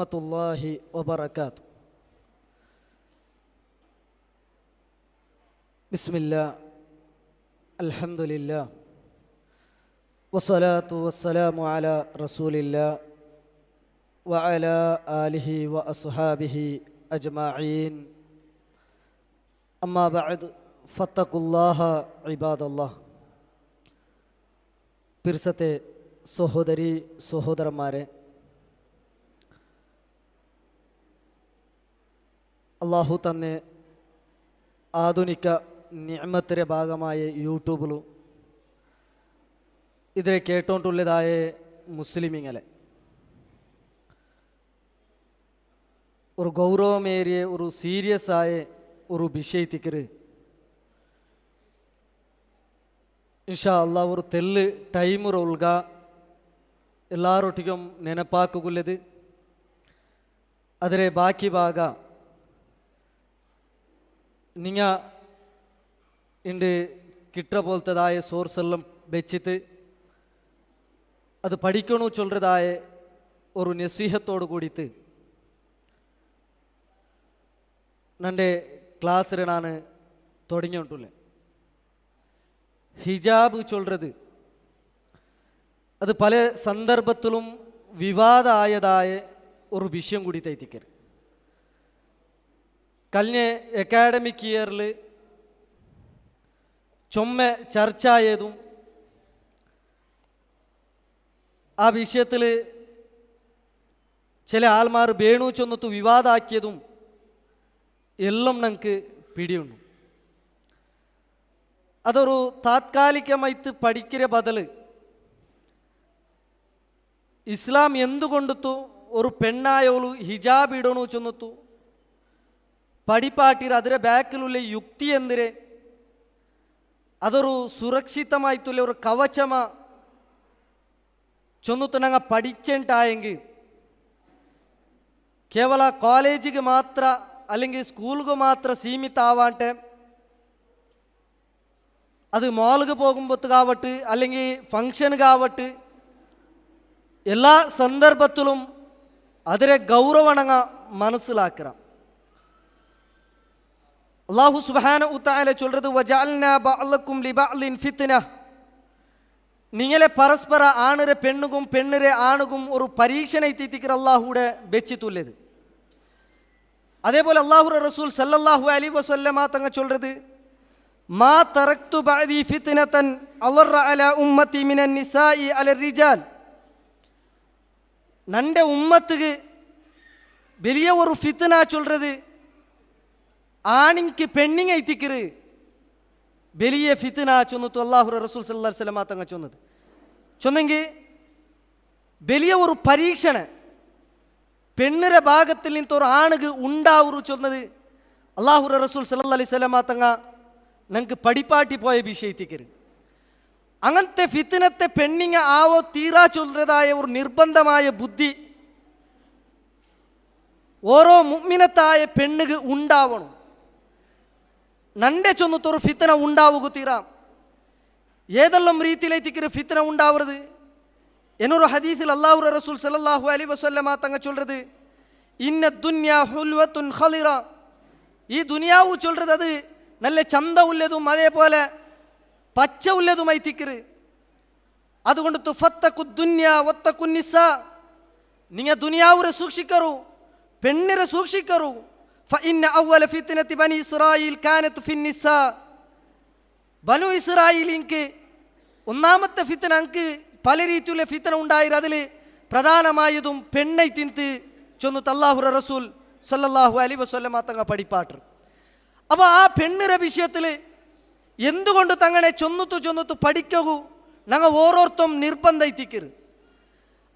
വറഹ്മത്തുള്ളാഹി വബറകാതുഹു. ബിസ്മില്ലാ അൽഹംദുലില്ലാ വസ്സലാത്തു വസ്സലാമു അലാ റസൂലില്ലാ വഅലാ ആലിഹി വഅസ്ഹാബിഹി അജ്മഈൻ. അമ്മാ ബഅദ് ഫത്തഖുല്ലാഹ ഇബാദല്ലാഹ്. പിർസത്തെ സഹോദരി സഹോദരന്മാരെ, അള്ളാഹു തന്നെ ആധുനിക നിഅമത്തിൻ്റെ ഭാഗമായ യൂട്യൂബിലും ഇതിനെ കേട്ടോണ്ടുള്ളതായ മുസ്ലിമിങ്ങളെ ഒരു ഗൗരവമേറിയ ഒരു സീരിയസ് ആയ ഒരു വിഷയത്തിക്ക് ഇൻഷാ അല്ലാ ഒരു തെല്ല് ടൈമ് ഉൾಗ ಎಲ್ಲರೊಟ್ಟಿಗೆ ನೆನಪಾಕುಗುಲ್ಲದು. ಅದರ ಬಾಕಿ ಭಾಗ നിങ്ങ ഇണ്ട് കിട്ട പോലത്തതായ സോഴ്സെല്ലാം വെച്ചിട്ട് അത് പഠിക്കണു ചൊല്ലതായ ഒരു നസീഹത്തോട് കൂടിയിട്ട് നൻ്റെ ക്ലാസ്സിൽ ഞാൻ തുടങ്ങിയിട്ടുള്ളത്. ഹിജാബ് ചൊല്ലത് അത് പല സന്ദർഭത്തിലും വിവാദമായതായ ഒരു വിഷയം കൂടി തയ്ത്തിക്കരുത്. കഴിഞ്ഞ അക്കാഡമിക് ഇയറിൽ ചൊമ്മ ചർച്ചയായതും ആ വിഷയത്തിൽ ചില ആൾമാർ വേണു ചൊന്നത്ത് വിവാദമാക്കിയതും എല്ലാം ഞങ്ങൾക്ക് പിടിയുണ്ട്. അതൊരു താത്കാലികമായിട്ട് പഠിക്കുന്ന ബദൽ ഇസ്ലാം എന്തുകൊണ്ടു ഒരു പെണ്ണായോളു ഹിജാബ് ഇടണു ചൊന്നത്തു പഠിപ്പാട്ടിರ ಅದರ ಬ್ಯಾಕಿലുള്ള ಯುಕ್ತಿ ಎಂದರೆ അതൊരു സുരക്ഷിതമായിട്ടുള്ള ഒരു കവചമ ചൊന്നിട്ട് ഞങ്ങൾ പഠിച്ചിട്ടായെങ്കിൽ കേവല കോളേജിಗೆ ಮಾತ್ರ അല്ലെങ്കിൽ സ്കൂളിಗೆ ಮಾತ್ರ സീമിತ ആവാട്ടെ, അത് മാളിಗೆ പോകുമ്പോഴാവട്ടെ അല്ലെങ്കിൽ ഫംഗ്ഷനുകാവട്ടെ എല്ലാ സന്ദർഭത്തിലും അതിരെ ഗൗരവണങ്ങ മനസ്സിലാക്കണം. അല്ലാഹു സുബ്ഹാനഹു തആല ചൊല്ലുന്നത് വജഅൽനാ ബഅലക്കും ലിബഅലിൻ ഫിത്ന. നിങ്ങളെ പരസ്പര ആണരെ പെണ്ണുകും പെണ്ണരെ ആണുകും ഒരു പരീക്ഷണ എത്തിത്തിക്കർ അല്ലാഹുടെ വെച്ചിട്ടുള്ളത്. അതേപോലെ അല്ലാഹുവിന്റെ റസൂൽ സല്ലല്ലാഹു അലൈഹി വസല്ലമ തങ്ങ ചൊല്ലുന്നത് മാ തറക്തു ബഅദി ഫിത്നതൻ അളറ അലാ ഉമ്മത്തി മിനൻ നിസാഇ അല റിജാൽ. നന്റെ ഉമ്മത്തുക്ക് വലിയ ഒരു ഫിത്ന ചൊല്ലുന്നത് ആണിക്ക് പെണ്ണിങ്ങ എത്തിക്കറ് വലിയ ഫിത്ന ചൊന്നിട്ട് അല്ലാഹു റസൂൽ സല്ലല്ലാഹു അലൈഹി വസല്ലമ തങ്ങ ചൊന്നെങ്കിൽ വലിയ ഒരു പരീക്ഷണ പെണ്ണിന്റെ ഭാഗത്തിൽ നിന്ന് ഒരു ആണുക്ക് ഉണ്ടാവൂ ചൊന്നത് അല്ലാഹു റസൂൽ സല്ലല്ലാഹു അലൈഹി വസല്ലമ തങ്ങ ഞങ്ങൾക്ക് പഠിപ്പാട്ടി പോയ വിഷയത്തിക്കറ്. അങ്ങനത്തെ ഫിത്നത്തെ പെണ്ണിങ്ങ ആവോ തീരാ ചൊല്ലതായ ഒരു നിർബന്ധമായ ബുദ്ധി ഓരോ മുഅ്മിനത്തായ പെണ്ണുക്ക് ഉണ്ടാവണം. നന്റെ ചൊന്നത്തൊരു ഫിത്ന ഉണ്ടാവുക തീരാം. ഏതെല്ലാം രീതിയിലേത്തിക്ക് ഫിത്ന ഉണ്ടാവുന്നത് എന്നൊരു ഹദീസിൽ അല്ലാഹു റസൂൽ സല്ലല്ലാഹു അലൈഹി വസല്ലമ തങ്ങ ചൊല്ലുന്നത് ഇന്ന ദുനിയ ഹുൽവത്തുൻ ഖളിറ. ഈ ദുനിയാവ് ചൊല്ലുന്നത് അത് നല്ല ചന്ത ഉള്ളതും അതേപോലെ പച്ച ഉള്ളതുമായി തിക്കറ്. അതുകൊണ്ട് തുഫത്തക്കു ദുനിയ വത്തക്കു നിസാ. നിങ്ങൾ ദുനിയാവുരെ സൂക്ഷിക്കറു, പെണ്ണിരെ സൂക്ഷിക്കറു. ഫഇന്ന അവ്വല ഫിത്നതി ബനി ഇസ്രായീൽ കാനത് ഫി നിസാ. ബനു ഇസ്രായീലിൻക്ക് ഒന്നാമത്തെ ഫിത്ന അങ്ക് പല രീതിയിലുള്ള ഫിത്ന ഉണ്ടായി. അതിൽ പ്രധാനമായതും പെണ്ണை തിന്ത് ചൊന്നിട്ട് അല്ലാഹു റസൂൽ സല്ലല്ലാഹു അലൈഹി വസല്ലമ തങ്ങ പഠിപ്പാട്ടർ. അപ്പോൾ ആ പെണ്ണിന്റെ വിഷയത്തിൽ എന്തുകൊണ്ട് തങ്ങനെ ചൊന്നിട്ട് പഠിക്കൂ ഞങ്ങൾ ഓരോരുത്തരും നിർബന്ധത്തിക്കരുത്.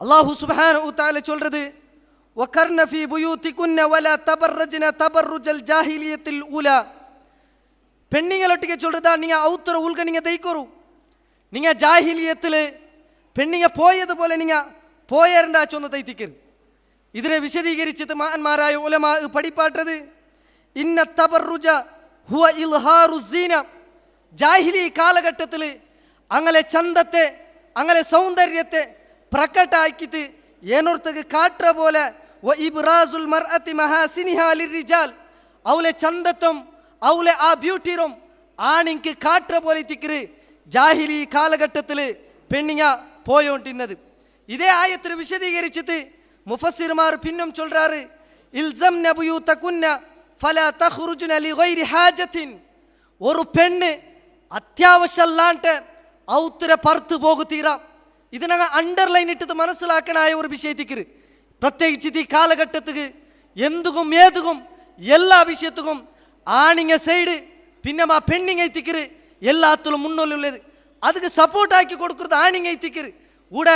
അല്ലാഹു സുബ്ഹാനഹു തആല ചൊല്ലുന്നത് വഖർന ഫീ ബുയൂതികുന്ന വലാ തബറജ്ന തബറുജൽ ജാഹിലിയത്തിൽ ഊല. പെണ്ണിങ്ങളൊട്ടിಗೆ ചൊല്ലുതാ നിങ്ങൾ ഔത്തര ഉൾക നിങ്ങൾ ദൈക്കോറു. നിങ്ങൾ ജാഹിലിയത്തിൽ പെണ്ണിങ്ങ പോയതുപോലെ നിങ്ങൾ പോയരണ്ട ചൊന്ന് തൈത്തിക്കരുത്. ഇതിനെ വിശദീകരിച്ചിട്ട് മഹാന്മാരായ ഉലമാ പഠിപ്പാട്ടത് ഇന്ന തബറുജ ഹുവ ഇൽഹാറു സീന. ജാഹിലി കാലഘട്ടത്തിൽ അങ്ങനെ ചന്തത്തെ അങ്ങനെ സൗന്ദര്യത്തെ പ്രകಟಾക്കിയിട്ട് ಏನೊರ್ತಗೆ ಕಾಟ್ರ പോലെ ഇബ്രാസുൽ മർഅത്തി മഹാസിനിഹാ ലിർരിജാൽ അവളെ ചന്തത്തും അവളെ ആ ബ്യൂട്ടിയും ആണിക്ക് കാട്ടുற പോലെ തിക്കറ് ജാഹിലി കാലഘട്ടത്തിൽ പെണ്ണിങ്ങ പോയോണ്ടിരുന്നത്. ഇതേ ആയത്തിൽ വിശദീകരിച്ചിട്ട് മുഫസ്സിർമാർ പിന്നും ചൊല്ലുறாரு ഇൽസംന ബുയൂതകുന്ന ഫലാ തഖ്റുജ്ന ലിഗൈരി ഹാജത്തിൻ. ഒരു പെണ്ണ് അത്യാവശ്യമില്ലാണ്ട് ഔത്തരെ പുറത്ത് പോകുത്തീരാം. ഇത് ഞങ്ങൾ അണ്ടർലൈൻ ഇട്ടിട്ട് മനസ്സിലാക്കണായ ഒരു വിഷയത്തിക്ക്, പ്രത്യേകിച്ച് ഈ കാലഘട്ടത്തിക്ക് എന്തും ഏതും എല്ലാ വിഷയത്തും ആണിങ്ങ സൈഡ് പിന്നെ ആ പെണ്ണിങ്ങ എത്തിക്കറ് എല്ലാത്തിലും മുന്നോട്ടുള്ളത്. அதுக்கு சப்போர்ட் ஆக்கி கொடுக்கறது ஆணிங்க எத்திக்கிரு கூட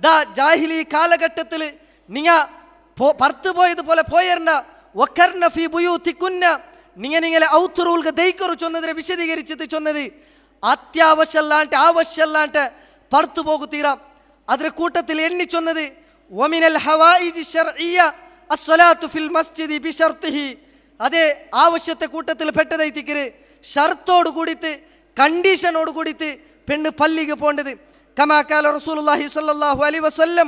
ദാ ജാഹിലി കാലഘട്ടത്തിൽ നിങ്ങൾ പുറത്തു പോയതുപോലെ പോയണ്ട വക്കർന ഫീ ബുയൂതികുന്ന നിങ്ങളെ ഔത്തുറുൽക ദൈക്കറു ചൊന്നതിനെ വിശദീകരിച്ചിട്ട് ചൊന്നത് അത്യാവശ്യമില്ലാണ്ട് ആവശ്യമില്ലാണ്ട് പുറത്തു പോകുത്തീരാം. അതിന്റെ കൂട്ടത്തിൽ എണ്ണി ചൊന്നത് വമിനൽ ഹവായിജി ശർഇയ്യ അസ്സലാത്തു ഫിൽ മസ്ജിദി ബിശർതിഹി. അതേ ആവശ്യത്തെ കൂട്ടത്തിൽ പെട്ടതായിത്തിക്കര് ഷർത്തോട് കൂടിയിട്ട് കണ്ടീഷനോട് കൂടിയിട്ട് പെണ്ണ് പള്ളിക്ക് പോകേണ്ടത്. കമാ ഖാല റസൂലുള്ളാഹി സ്വല്ലല്ലാഹു അലൈഹി വസല്ലം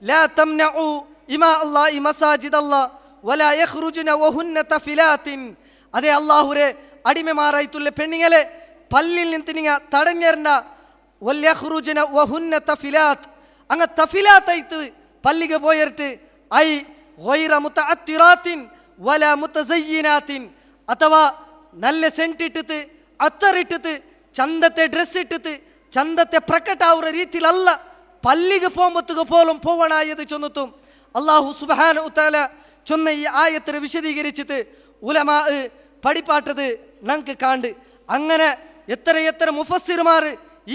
ലാ തംനഉ ഇമാ അല്ലാഹി മസാജിദല്ലാഹ് വലാ യഖ്റുജ്ന വഹുന്ന തഫിലാത്തിൻ. അതേ അല്ലാഹുരെ അടിമമാരായിട്ടുള്ള പെണ്ണുങ്ങളെ പള്ളിയിൽ നിന്ന് നിങ്ങൾ തടഞ്ഞേരണ്ട. വൽ യഖ്റുജ്ന വഹുന്ന തഫിലാത്ത് അങ്ങ തഫിലാത്തായിട്ട് പള്ളിക്ക് പോയിട്ട് ഐ ഗൈറ മുതഅത്തിറാത്തിൻ വലാ മുതസയ്യിനാത്തിൻ. അഥവാ നല്ല സെന്റ് ഇട്ടിട്ട് അത്തറിട്ടിട്ട് ചന്തത്തെ ഡ്രസ് ഇട്ടിട്ട് ചന്തത്തെ പ്രകಟಾവുന്ന രീതിയിലല്ല പള്ളിക്ക് പോകുമ്പോഴത്തേക്ക് പോലും പോവണായത് ചൊന്നത്തും അള്ളാഹു സുബ്ഹാനഹു തആല ചൊന്ന ഈ ആയത്തിനെ വിശദീകരിച്ചിട്ട് ഉലമാ പഠിപ്പാട്ടത് ഞങ്ങൾക്ക് കാണ്ട്. അങ്ങനെ എത്ര മുഫസ്സിർമാർ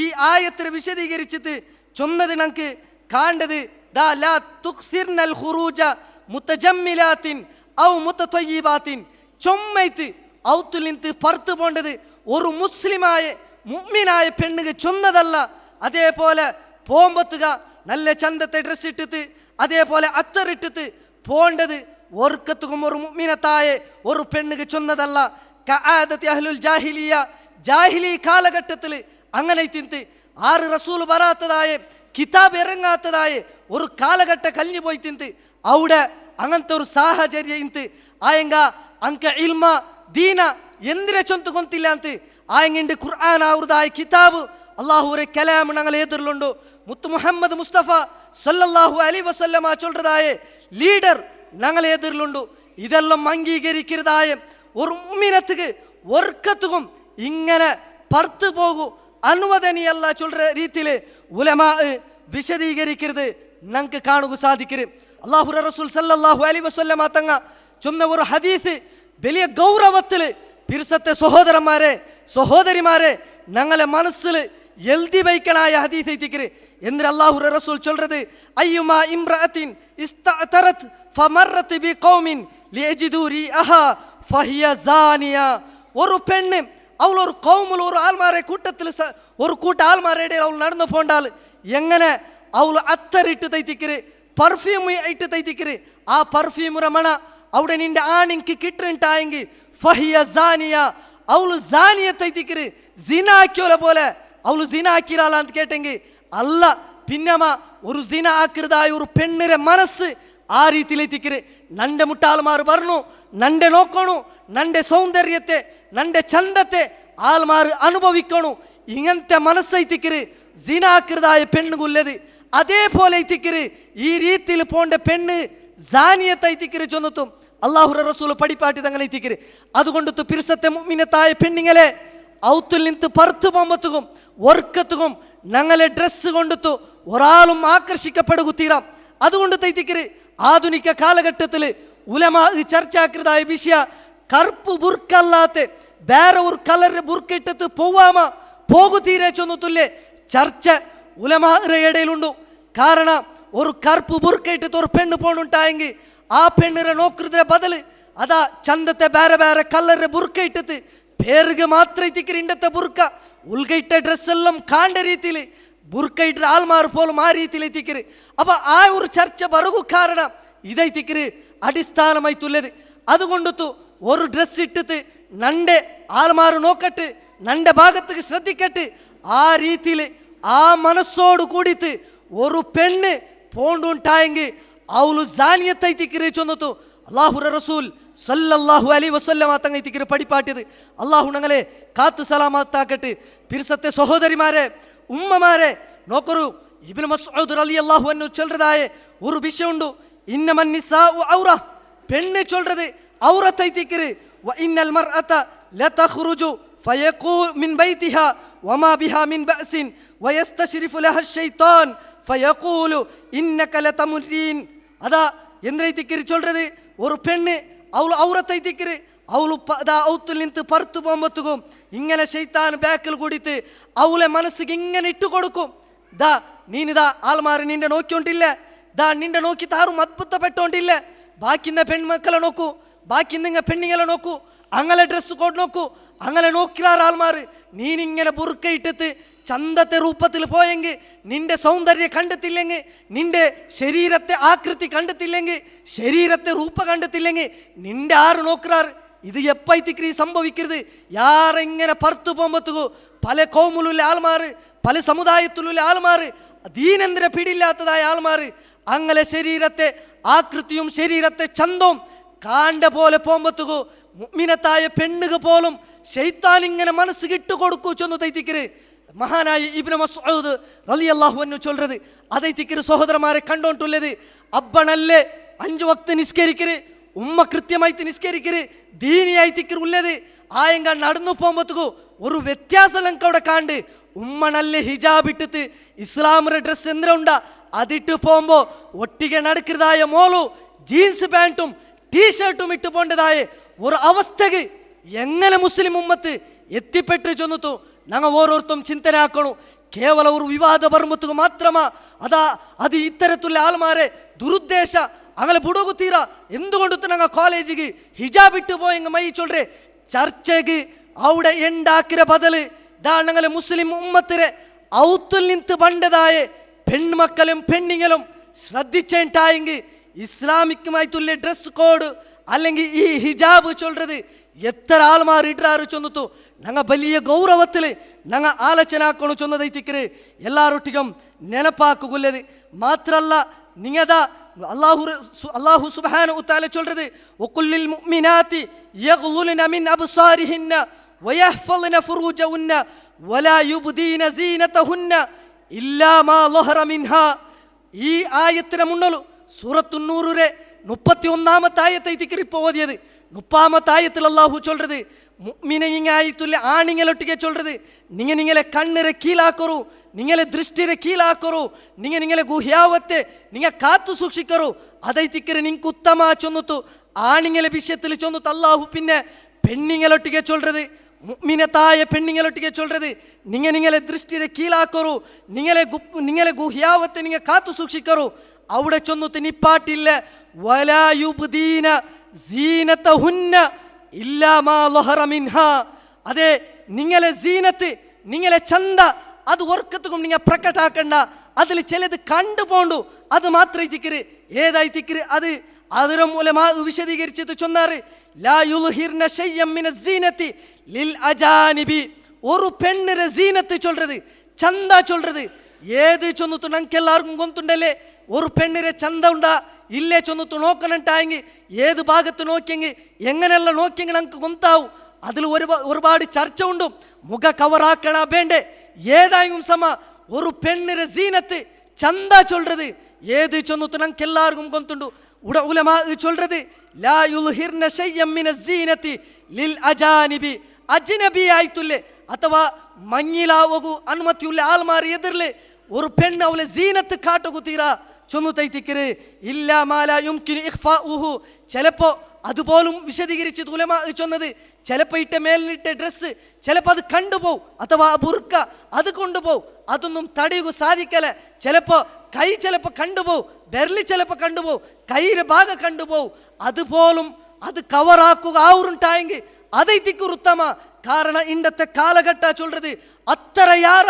ഈ ആയത്തിനെ വിശദീകരിച്ചിട്ട് ചൊന്നത് ഞങ്ങൾക്ക് കാണ്ടത് ദാ ലാ തുക്സിർനൽ ഖുറൂജ മുതജമ്മിലാത്തിൻ ഔ മുതതയ്യിബാത്തിൻ. ചൊമ്മൈത്ത് ഔത്തുലിന്ത് പുറത്തു പോണ്ടത് ഒരു മുസ്ലിമായ മുഅ്മിനായ പെണ്ണുക്ക് ചൊന്നതല്ല. അതേപോലെ പോകുമ്പോത്തുക നല്ല ചന്തത്തെ ഡ്രസ് ഇട്ടിട്ട് അതേപോലെ അത്തറിട്ടിട്ട് പോണ്ടത് ഓർക്കത്തും ഒരു മുഅ്മിനത്തായ ഒരു പെണ്ണുക്ക് ചൊന്നതല്ല. കആദത്തി അഹ്ലുൽ ജാഹിലിയ ജാഹിലി കാലഘട്ടത്തിൽ അങ്ങനെ തിന്ത് ആറ് റസൂൽ വരാത്തതായ കിതാബ് ഇറങ്ങാത്തതായ ഒരു കാലഘട്ട കഴിഞ്ഞു പോയി തിന്ത് അവിടെ അങ്ങനത്തെ ഒരു സാഹചര്യം ഇന്ത് ആയെങ്ക അങ്ക ഇൽമ ദീന എന്തിനെ ചൊന്ത് കൊന്തില്ല ಅಂತ ആയെങ്കിണ്ട് ഖുർആൻ അവരുതായ കിതാബ് അല്ലാഹുവിന്റെ കലാം ഞങ്ങൾ എതിരിലുണ്ട്. മുത്ത് മുഹമ്മദ് മുസ്തഫ സല്ലല്ലാഹു അലൈഹി വസല്ലമ ചൊല്ലുന്നതായ ലീഡർ ഞങ്ങൾ എതിരിലുണ്ട്. ഇതെല്ലാം അംഗീകരിക്കുന്നതായ ഒരു മുഅ്മിനത്തുക്ക് വർക്കത്തും ഇങ്ങനെ പുറത്തു പോകും അനുവദനീയല്ല ചൊല്ലുന്ന രീതിയിൽ ഉലമാ വിശദീകരിക്കുന്നത് ഞങ്ങൾക്ക് കാണുക സാധിക്കരുത്. അല്ലാഹുവിന്റെ റസൂൽ സല്ലല്ലാഹു അലൈഹി വസല്ലമ തങ്ങ ചൊന്ന ഒരു ഹദീസ് വലിയ ഗൗരവത്തിൽ പിർസത്തെ സഹോദരിമാരെ ഞങ്ങളെ മനസ്സിൽ എഴുതി വയ്ക്കണായ ഹദീസ് എത്തിക്കര്. എന്നിട്ട് അല്ലാഹുവിന്റെ റസൂൽ ചൊല്ലുന്നത് അയ്യുമാ ഇംറഅത്തിൻ ഇസ്തഅതറത് ഫമറത് ബിഖൗമിൻ ലിയജിദു റിഅഹാ ഫഹിയ സാനിയ. ഒരു പെണ്ണ് അവൾ ഒരു കൗമിൽ ഒരു ആൾമാരെ കൂട്ടത്തിൽ ഒരു കൂട്ട ആൾമാരുടെ ഇടയിൽ അവൾ നടന്നു പോണ്ടാൽ എങ്ങനെ അവൾ അത്തറിട്ട് തൈത്തിക്കര് പെർഫ്യൂം ഇട്ട് തൈത്തിക്കര് ആ പെർഫ്യൂമുറ മണ അവിടെ നിന്റെ ആണിക്ക് കിട്ടുണ്ടായെങ്കിൽ ഫഹിയ സാനിയ അവള് സാനിയത്തെ തിക്കര് സിനാക്കിയോലെ പോലെ അവള് സിനാക്കിരാള ಅಂತ കേട്ടെങ്കിൽ അല്ല പിന്നമ ഒരു സിന ആക്കൃതായ ഒരു പെണ്ണിന്റെ മനസ്സ് ആ രീതിയിലെത്തിക്കര്. നന്റെ മുട്ടാൾമാർ പറഞ്ഞു നന്റെ നോക്കണു നന്റെ സൗന്ദര്യത്തെ നന്റെ ചന്തത്തെ ആൾമാർ അനുഭവിക്കണു ഇങ്ങനത്തെ മനസ്സൈത്തിക്കര് സിനാക്കൃതായ പെണ്ണുകുള്ളത്. അതേപോലെ എത്തിക്കര് ഈ രീതിയിൽ പോണ്ട പെണ്ണ് സാനിയത്തെ എത്തിക്കര് ചൊന്നത്തും അല്ലാഹുവിന്റെ റസൂൽ പഠിപ്പാട്ടി തങ്ങളെ എത്തിക്കര്. അതുകൊണ്ടു പിർസത്തെ മുഅ്മിനത്തായ പെണ്ണുങ്ങളെ ഔത്തിൽ നിന്ന് പുറത്തു പോകുമ്പോഴത്തേക്കും വർക്കത്തും ഞങ്ങളെ ഡ്രസ്സ് കൊണ്ടു ഒരാളും ആകർഷിക്കപ്പെടുക തീരാം. അതുകൊണ്ട് തൈത്തിക്കര് ആധുനിക കാലഘട്ടത്തിൽ ഉലമാ ചർച്ചാക്കൃതായ വിഷയ കറുപ്പ് ബുർക്കല്ലാത്ത വേറെ ഒരു കളറിന്റെ ബുർക്ക ഇട്ടിട്ട് പോകു തീരെ ചൊന്നത്തുല്ലേ ചർച്ച ഉലമാരുടെ ഇടയിലുണ്ട്. കാരണം ഒരു കറുപ്പ് ബുർക്ക ഇട്ടിട്ട് ഒരു പെണ്ണ് പോണുണ്ടായെങ്കിൽ ആ പെണ്ണിനെ നോക്കുന്നതിന് ബദല് അതാ ചന്തത്തെ വേറെ കല്ലറിന്റെ ബുർക്ക ഇട്ടിട്ട് പേരുക മാത്രം എത്തിക്കര് ഇണ്ടത്തെ ബുർക്ക ഉൾഗയിട്ട ഡ്രസ്സെല്ലാം കാണ്ട രീതിയിൽ ബുർക്ക ഇട്ട ആൾമാർ പോലും ആ രീതിയിൽ എത്തിക്കര്. അപ്പൊ ആ ഒരു ചർച്ച ബറുകു കാരണം ഇതെത്തിക്കര് അടിസ്ഥാനമായിട്ടുള്ളത്. അതുകൊണ്ടു ഒരു ഡ്രസ് ഇട്ടിട്ട് നന്റെ ആൾമാർ നോക്കട്ട് നന്റെ ഭാഗത്തേക്ക് ശ്രദ്ധിക്കട്ട് ആ രീതിയിൽ ആ മനസ്സോട് കൂടിയിട്ട് ഒരു പെണ്ണ് പോണ്ടുണ്ടായെങ്കിൽ ಅವಳು ಜಾನಿಯತ್ತೈತಿಕ್ಕಿರಿ ಚೊನ್ನತು ಅಲ್ಲಾಹುರ ರಸೂಲ್ സല്ലല്ലാഹു അലൈഹി വസല്ലമ തങ്ങൈത്തിക്ക് പടിപ്പാട്ടിയത്. അള്ളാഹു ഞങ്ങളെ കാത്തു സലാമത്താക്കട്ടെ. പിരിസത്തെ സഹോദരിമാരെ, ഉമ്മമാരെ നോക്കറു. ഇബ്നു മസ്ഊദ് റളിയല്ലാഹു അൻഹു ചൊല്ലതായ ഒരു വിഷയമുണ്ട്. ഇന്നമൻ നിസാഉ ഔറ, പെണ്ണ് ചൊല്ലത് ഔറത്തൈത്തിക്ക്. വ ഇന്നൽ മർഅത ലതഖ്റുജു ഫയഖൂൽ മിൻ ബൈതിഹാ വമാ ബിഹാ മിൻ ബഅസിൻ വയസ്തശ്രിഫു ലഹ ശൈത്താൻ ഫയഖൂലു ഇന്നക ലതമുരീൻ. അതാ എന്തൈത്തിക്ക് ചൊല്ലത്, ഒരു പെണ്ണ് അവಳು ഔറത്തൈത്തിക്ക് അവಳು ഔത്തിൽ നിಂತು പറുത്തു പോകുമ്പോഴത്തേക്കും ഇങ്ങനെ ശൈത്താൻ ബാക്കിൽ കൂടിയിട്ട് അവളെ മനസ്സിಗೆ ഇങ്ങനെ ഇട്ടു കൊടുക്കും. ദാ നീനിതാ ആൾമാര് നിന്റെ നോക്കിക്കൊണ്ടില്ല, ദാ നിന്റെ നോക്കി താറും അത്ഭുതപ്പെട്ടോണ്ടില്ല, ബാക്കിന്ന പെൺമക്കളെ നോക്കൂ, ബാക്കിന്ന പെണ്ണിങ്ങളെ നോക്കൂ, അങ്ങനെ ഡ്രസ് കോഡ് നോക്കൂ, അങ്ങനെ നോക്കിയാർ ആൾമാര്. നീനിങ്ങനെ ബുർക്ക ഇട്ടിട്ട് ചന്തത്തെ രൂപത്തിൽ പോയെങ്കിൽ, നിന്റെ സൗന്ദര്യം കണ്ടെത്തില്ലെങ്കിൽ, നിന്റെ ശരീരത്തെ ആകൃതി കണ്ടെത്തില്ലെങ്കിൽ, ശരീരത്തെ രൂപ കണ്ടെത്തില്ലെങ്കിൽ നിന്റെ ആറ് നോക്കാറ്. ഇത് എപ്പൈത്തിക്ക് സംഭവിക്കരുത്. യാരെങ്ങനെ പുറത്തു പോകുമ്പോഴത്തേക്കു പല കോമുലുള്ള ആൾമാർ, പല സമുദായത്തിലുള്ള ആൾമാർ, ദീനേന്ദ്ര പിടിയില്ലാത്തതായ ആൾമാർ അങ്ങനെ ശരീരത്തെ ആകൃതിയും ശരീരത്തെ ചന്തവും കാണ്ട പോലെ പോകുമ്പോഴത്തേക്കു മുഅ്മിനത്തായ പെണ്ണുക പോലും ശൈത്താൻ ഇങ്ങനെ മനസ്സ് കിട്ടു കൊടുക്കൂ ചൊന്നു തൈത്തിക്കര്. മഹാനായ ഇബ്നു മസ്ഊദ് റളിയല്ലാഹു അൻഹു ചൊല്ലത് അതൈത്തിക്കര് സഹോദരന്മാരെ കണ്ടോണ്ടുള്ളത്. അബ്ബണല്ലേ 5 വക്ത് നിസ്കരിക്കര്, ഉമ്മ കൃത്യമായിട്ട് നിസ്കരിക്കര്, ദീനിയായിത്തിക്കര് ഉള്ളത്. ആയങ്ക നടന്നു പോകുമ്പോഴത്തേക്കു ഒരു വ്യത്യാസം ഞങ്ങൾക്ക് അവിടെ കാണ്ട്. ഉമ്മണല്ലേ ഹിജാബ് ഇട്ടിട്ട് ഇസ്ലാമിന്റെ ഡ്രസ് എന്തിന ഉണ്ടാ അതിട്ട് പോകുമ്പോ ഒട്ടിಗೆ നടക്കുന്നതായ മോളു ജീൻസ് പാൻറ്റും ടീഷർട്ടും ഇട്ട് പോണ്ടതായ ഒരു അവസ്ഥക്ക് എങ്ങനെ മുസ്ലിം ഉമ്മത്ത് എത്തിപ്പെട്ടു ചെന്നു ഞങ്ങൾ ഓരോരുത്തരും ചിന്തന ആക്കണു. കേവല ഒരു വിവാദ ബർമത്തുക മാത്രമാ അത് ഇത്തരത്തിലുള്ള ആൾമാരെ ദുരുദ്ദേശ അങ്ങനെ ബുടകുത്തീര. എന്തുകൊണ്ടു ഞങ്ങൾ കോളേജിಗೆ ഹിജാബ് ഇട്ട് പോയെങ്ക മൈ ചൊല്ലേ ചർച്ചയ്ക്ക് അവിടെ ഉണ്ടാക്കിയ ബദല് ദാ ഞങ്ങളെ മുസ്ലിം ഉമ്മത്തിരെ ഔത്തിൽ നിಂತು ബണ്ടതായ പെൺമക്കളും പെണ്ണിങ്ങളും ശ്രദ്ധിച്ചേണ്ടായെങ്കിൽ ഇസ്ലാമിക്കുമായിട്ടുള്ള ഡ്രസ് കോഡ് അല്ലെങ്കിൽ ഈ ഹിജാബ് ചൊല്ലത് എത്ര ആൾമാർ ഇടാറ് ചൊന്നു ഞങ്ങൾ വലിയ ഗൗരവത്തിൽ ഞങ്ങൾ ആലോചന ആക്കണു ചൊന്നതൈത്തിക്കര്. എല്ലാരൊട്ടിക്കും ನೆನಪಾക്കുള്ളത് മാത്രല്ല നിങ്ങത അല്ലാഹു സുബ്ഹാനഹു വതആല ചൊല്ലത് വഖുല്ലിൽ മുഅ്മിനാതി യഗ്ളുന മിൻ അബ്സാരിഹിന്ന വയഹ്ഫളന ഫുറൂജഹുന്ന വലാ യുബ്ദീന സീനതഹുന്ന ഇല്ലാ മാ ലഹറ മിൻഹാ. ഈ ആയത്തിനെ മുന്നಲು സൂറത്തു നൂറിലെ 31ാമത്തെ ആയത്തൈത്തിക്കര് ഇപ്പോൾ ഓതിയത്. 30ാമത്തെ ആയത്തിൽ അല്ലാഹു ചൊല്ലത് മുഅ്മിനീങ്ങളായിട്ടുള്ള ആണിങ്ങളൊട്ടിಗೆ ചൊല്ലത് നിങ്ങളെ കണ്ണിരെ കീലാക്കರು, നിങ്ങളെ ദൃഷ്ടിരെ കീലാക്കರು, നിങ്ങളെ ഗുഹ്യാവത്തെ നിങ്ങൾ കാത്തു സൂക്ഷിക്കರು. അതൈത്തിക്കര് നിങ്ങൾക്ക് ഉത്തമ ചൊന്നുത്തു. ആണിങ്ങളെ വിഷയത്തിൽ ചൊന്നുത്തു അല്ലാഹു. പിന്നെ പെണ്ണിങ്ങളൊട്ടിಗೆ ചൊല്ലത്, മുഅ്മിനത്തായ പെണ്ണിങ്ങളൊട്ടിಗೆ ചൊല്ലത് നിങ്ങളെ ദൃഷ്ടിരെ കീലാക്കರು, നിങ്ങളെ ഗുഹ്യാവത്തെ നിങ്ങൾ കാത്തു സൂക്ഷിക്കರು. അവിടെ ചൊന്നുത്ത് നിപ്പാട്ടില്ല. വലാ യുബ്ദീന സീനതഹുന്ന ഇല്ലാ മാ ലഹറ മിൻഹാ. അതെ നിങ്ങളെ സീനത്ത്, നിങ്ങളെ ചന്ത അത് ഒർക്കത്തും നിങ്ങൾ പ്രകടാക്കണ്ട. അതിൽ ചിലത് കണ്ടുപോണ്ടു, അത് മാത്രം തിക്കര്. ഏതായി തിക്കര് അത് അതിനും ഉലമാ വിശദീകരിച്ചത് ചൊന്നാറ് ലാ യുൽഹിർന ശൈഅൻ മിന സീനതി ലിൽ അജാനിബി. ഒരു പെണ്ണിന്റെ സീനത്ത് ചൊല്ലത്, ചന്ത ചൊല്ലത് ഏത് ചൊന്നുത്തു ഞങ്ങൾക്ക് എല്ലാവർക്കും ഗൊന്തുണ്ടല്ലേ. ഒരു പെണ്ണിന്റെ ചന്ത ഉണ്ടാ ഇല്ലേ ചൊന്നുത്തു നോക്കണുണ്ടായെങ്കിൽ ഏത് ഭാഗത്ത് നോക്കിയെങ്കിൽ എങ്ങനെയല്ല നോക്കിയെങ്കിൽ ഞങ്ങൾക്ക് ഗൊന്താവും. അതിൽ ഒരുപാട് ചർച്ച ഉണ്ട്. മുഖ കവറാക്കണ വേണ്ടേ ഏതായും സമ ഒരു പെണ്ണിന്റെ സീനത്ത് ചന്ത ചൊല്ലത് ഏത് ചൊന്നുത്തു ഞങ്ങൾക്ക് എല്ലാവർക്കും ഗൊന്തുണ്ടു. ഉലമാ ചൊല്ലത് ലാ യുൽഹിർന ശൈഅൻ മിന സീനതി ലിൽ അജാനിബി. അജ്നബി ആയിട്ടുള്ള ಅಥವಾ മഞ്ഞിലാവകു അനുമതിയുള്ള ആൾമാർ എതിർലെ ഒരു പെണ്ണ് അവളെ സീനത്ത് കാട്ടുകുത്തീരാ ചൊന്നുതൈത്തിക്കര്. ഇല്ല മാലാ യുംകിനു ഇഖ്ഫാഉഹു. ചിലപ്പോ അതുപോലും വിശദീകരിച്ച് ഉലമാ ചൊന്നത് ചിലപ്പോൾ ഇട്ട മേലിട്ട ഡ്രസ്സ് ചിലപ്പോൾ അത് കണ്ടുപോകും, അഥവാ ബുർക്ക അത് കൊണ്ടുപോകും. അതൊന്നും തടയുക സാധിക്കല. ചിലപ്പോൾ കൈ ചിലപ്പോൾ കണ്ടുപോകും, ബെർലി ചിലപ്പോൾ കണ്ടുപോകും, കൈയുടെ ഭാഗം കണ്ടുപോകും. അതുപോലും അത് കവറാക്കുക ആവുറുണ്ടായെങ്കിൽ അതൈത്തിക്കുർ ഉത്തമ. കാരണം ഇന്നത്തെ കാലഘട്ട ചൊല്ലത് അത്ര യാറ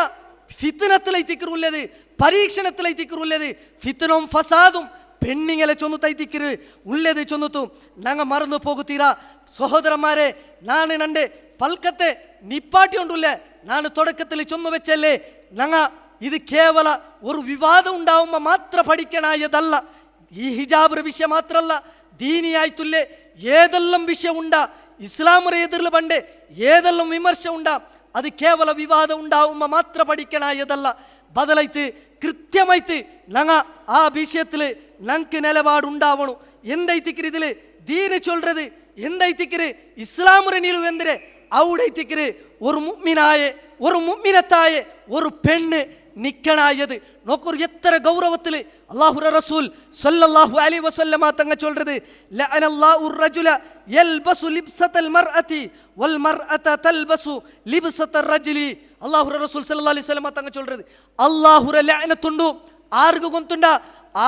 ഫിത്നത്തിലൈത്തിക്കുള്ളത്, പരീക്ഷണത്തിലൈത്തിക്കുള്ളത്. ഫിത്നവും ഫസാദും പെണ്ണിങ്ങളെ ചൊന്നുതൈത്തിക്കര് ഉള്ളത് ചൊന്നുത്തു ഞങ്ങൾ മറന്നു പോകുത്തീരാ. സഹോദരന്മാരെ, ನಾನು നന്റെ പൽക്കത്തെ നിപ്പാട്ടിയൊണ്ടുല്ലേ ನಾನು തുടക്കത്തിൽ ചൊന്നു വെച്ചല്ലേ. ഞങ്ങൾ ഇത് കേവല ഒരു വിവാദം ഉണ്ടാവുമ്പോൾ മാത്രം പഠിക്കണായതല്ല. ഈ ഹിജാബ് വിഷയം മാത്രമല്ല, ദീനിയായിട്ടുള്ളേ ഏതെല്ലാം വിഷയം ഉണ്ടാ, ഇസ്ലാമರ ಎದುರು ಬಂಡೆ ಏದೆಲ್ಲಂ ವಿಮರ್ಶೆ ಉಂಡಾ, ಅದು ಕೇವಲ ವಿವಾದ ಉಂಡಾവുമ്പോൾ മാത്രം പഠിക്കണായതല്ല, ബദലൈത്ത് കൃത്യമായിട്ട് ഞങ്ങ ആ വിഷയത്തിൽ ഞങ്ങൾക്ക് നിലപാടുണ്ടാവണം. എന്തൈത്തിക്കര് ഇതിൽ ദീന് ചൊല്றது, എന്തൈത്തിക്കര് ഇസ്ലാമുറ നിലുവെന്തരെ അവിടൈത്തിക്കര് ഒരു മുഅ്മിനായ ഒരു മുഅ്മിനത്തായ ഒരു പെണ്ണ് നിക്കണായത് നോക്കൊരു എത്ര ഗൗരവത്തിൽ അല്ലാഹുവിന്റെ റസൂൽ സല്ലല്ലാഹു അലൈഹി വസല്ലമ തങ്ങൾ ചൊല്றது, ലഅനല്ലാഹു റജുല യൽബസു ലിബ്സതൽ മർഅതി വൽ മർഅത തൽബസു ലിബ്സതർ റജുലി. അല്ലാഹുവിന്റെ റസൂൽ സല്ലല്ലാഹു അലൈഹി വസല്ലമ തങ്ങൾ ചൊല്றது, അല്ലാഹുവിന്റെ ലഅനത്തുണ്ടു ആർക്ക് ഗൊಂತುಂಡ,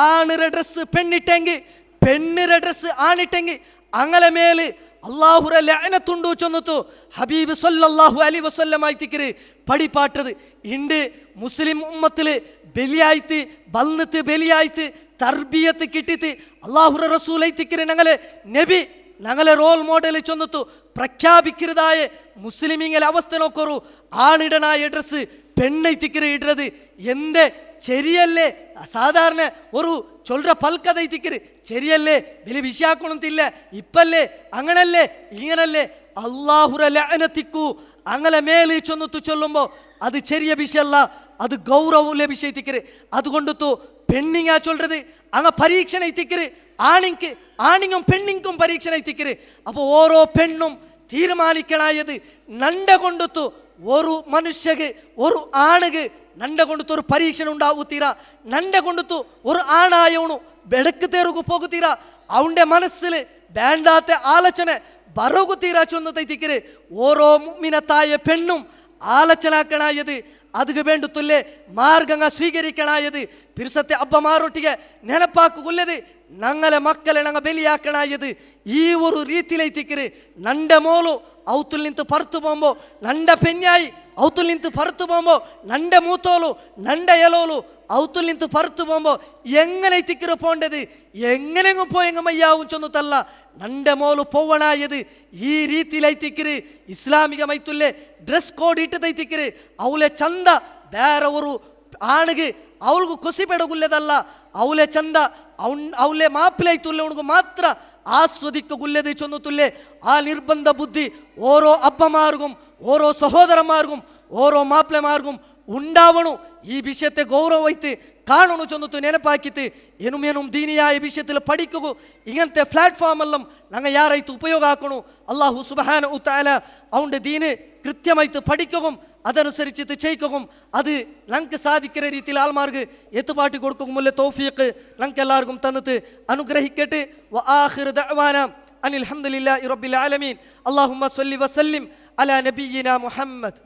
ആണിര ഡ്രസ് പെണ്ണിട്ടെങ്കിൽ പെണ്ണിര ഡ്രസ് ആണിട്ടെങ്കിൽ അങ്ങനെ മേല് അല്ലാഹുവിന്റെ ലഅനത്തുണ്ടു ചൊന്നിತು ഹബീബ് സല്ലല്ലാഹു അലൈഹി വസല്ലമ തിക്കര് പടിപാട്ടത്. ഇണ്ട് മുസ്ലിം ഉമ്മത്തിൽ ബലിയായിട്ട് ബൽനത്ത് ബലിയായിട്ട് തർബിയത്ത് കിട്ടിത്ത് അല്ലാഹുവിന്റെ റസൂലൈ തിക്കര് ഞങ്ങളെ നബി ഞങ്ങളെ റോൾ മോഡൽ ചൊന്നിತು പ്രഖ്യാപിക്കുന്നതായ മുസ്ലിമിങ്ങളെ അവസ്ഥ നോക്കൊരു ആണിടനായ ഡ്രസ് പെണ്ണൈത്തിക്കര് ഇടുന്നത് എന്തേ ശരിയല്ലേ? സാധാരണ ഒരു ചൊല്ற പൽക്കഥൈത്തിക്കര് ശരിയല്ലേ, വലിയ വിഷയാക്കണമെന്നില്ല, ഇപ്പല്ലേ അങ്ങനല്ലേ ഇങ്ങനല്ലേ. അല്ലാഹുവിന്റെ ലഅനത്തിക്കു അങ്ങനെ മേലെ ചൊന്നിತು ചൊല്ലുമ്പോൾ അത് ചെറിയ വിഷയമല്ല, അത് ഗൗരവമുള്ള വിഷയത്തിക്കര്. അതുകൊണ്ടു പെണ്ണിങ്ങ ചൊല്றது അങ്ങ പരീക്ഷണ എത്തിക്കര്, ആണിങ്ങും പെണ്ണിങ്കും പരീക്ഷണ എത്തിക്കര്. അപ്പോൾ ഓരോ പെണ്ണും തീരുമാനിക്കണായത് നണ്ട കൊണ്ടു ഒരു മനുഷ്യക്ക് ഒരു ആണുക്ക് നണ്ട കൊണ്ടു ഒരു പരീക്ഷണം ഉണ്ടാവുത്തീര, നണ്ട കൊണ്ടു ഒരു ആണായവണു ಬೆಳಕು ತೇರುಗು ಹೋಗುತ್ತೀರಾ, ಅವನ ಮನಸ್ಸಲ್ಲಿ ಬೇಂಡಾತ ಆಲೋಚನೆ ಬರೋಗುತ್ತೀರಾ ಚೊಂದೈತಿಕ್ಕಿರಿ. ಓರೋ ಮುಮ್ಮಿನ ತಾಯ പെണ്ണും ആലോചനാക്കണായത് അതുക്ക് വേണ്ടത്തുല്ലേ മാർഗങ്ങൾ സ്വീകരിക്കണായത് പിരിസത്തെ അബ്ബമാരൊട്ടിಗೆ ನೆನಪಾക്കുകൊല്ലത് ഞങ്ങളെ മക്കളെ ഞങ്ങൾ ബലിയാക്കണായത് ഈ ഒരു രീതിയിലൈത്തിക്കര്. നണ്ട മോളു ഔത്തുൽ നിಂತು ಪರ್ತು പോകുമ്പോൾ നണ്ട പെഞ്ഞായി ഔത്തുൽ നിಂತು ಪರ್ತು പോകുമ്പോൾ നണ്ട മൂത്തോളു നണ്ട എലോളു ഔത്തുൽ നിಂತು ಪರ್ತು പോകുമ്പോൾ എങ്ങനെ തിക്കര് പോണ്ടത്, എങ്ങനെങ്ങും പോയെങ്കും മയ്യാവും ചൊന്നതല്ല. നണ്ട മോളു പോവണായത് ഈ രീതിയിലൈത്തിക്കര്. ഇസ്ലാമികമായിട്ടുള്ളേ ഡ്രസ് കോഡ് ഇട്ടതൈത്തിക്കര്. ಅವಳೆ ಚಂದ ಬೇರೆ ഒരു ആണുക്ക് ಅವಳಿಗೂ ಖುಷಿ ಪಡಗುಲ್ಲದಲ್ಲ, ಅವಳೆ ಚಂದ ಅವಳೆ ಮಾಪಿಲೈತುಲ್ಲೆ ಅವನಿಗೂ ಮಾತ್ರ ആസ്വദിക്കുള്ളത് ചൊന്നുത്തുല്ലേ. ആ നിർബന്ധ ബുദ്ധി ഓരോ അപ്പമാർക്കും ഓരോ സഹോദരന്മാർക്കും ഓരോ മാപ്പിളമാർക്കും ഉണ്ടാവണു. ഈ വിഷയത്തെ ഗൗരവമായിട്ട് കാണണു ചൊന്നിട്ട് ನೆನಪಾಕಿತ್ತು ಏನುಮೇನು ದೀನಿಯಾಯ ವಿಷಯത്തിൽ പഠിക്കുക. ഇങ്ങനത്തെ പ്ലാറ്റ്ഫോമെല്ലാം ഞങ്ങൾ യാറായിട്ട് ഉപയോഗ ആക്കണു. അല്ലാഹു സുബ്ഹാനഹു തആല അവൻ്റെ ദീന് കൃത്യമായിട്ട് പഠിക്കുകയും അതനുസരിച്ചിട്ട് ചെയ്യിക്കുകയും അത് ഞങ്ങൾക്ക് സാധിക്കുന്ന രീതിയിൽ ആൾമാർക്ക് എത്തുപാട്ടി കൊടുക്കുമ്പോൾ തൗഫീഖ് ഞങ്ങൾക്ക് എല്ലാവർക്കും തന്നിട്ട് അനുഗ്രഹിക്കട്ടെ. വആഖിറു ദഅവാന അനിൽ ഹംദുലില്ലാഹി റബ്ബിൽ ആലമീൻ. അല്ലാഹുമ്മ സ്വല്ലി വസല്ലിം അലാ നബിയിനാ മുഹമ്മദ്.